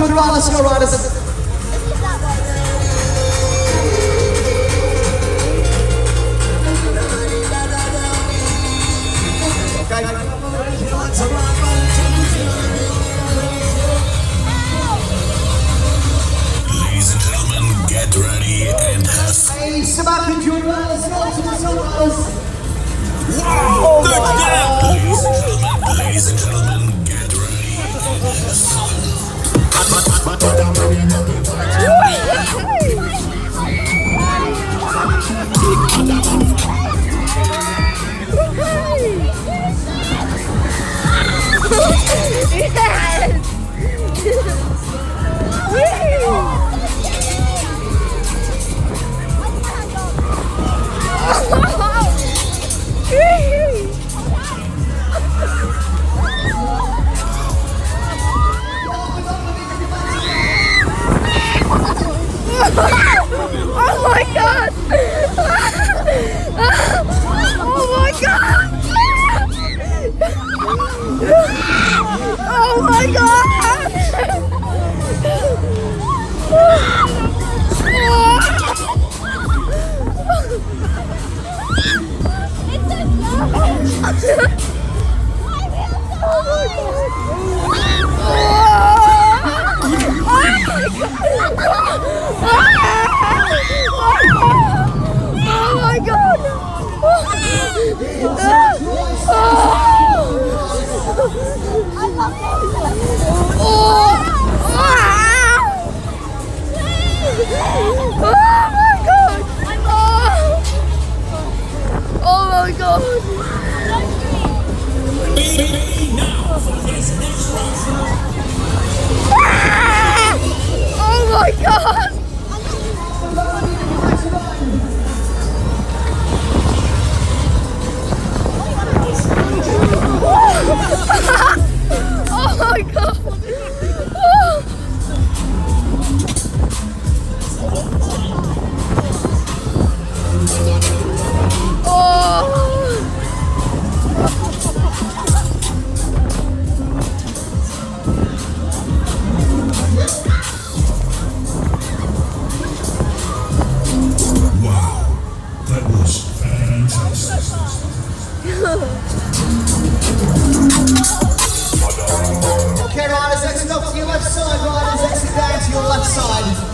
to the right, let's go riders. Ladies and gentlemen, get ready and have fun. Hey, Samantha, join us, Wow! Ladies and gentlemen, get ready and have fun. Oh my god! Oh my god! Oh my god! Okay, riders, exit up to your left side, riders, exit down to your left side.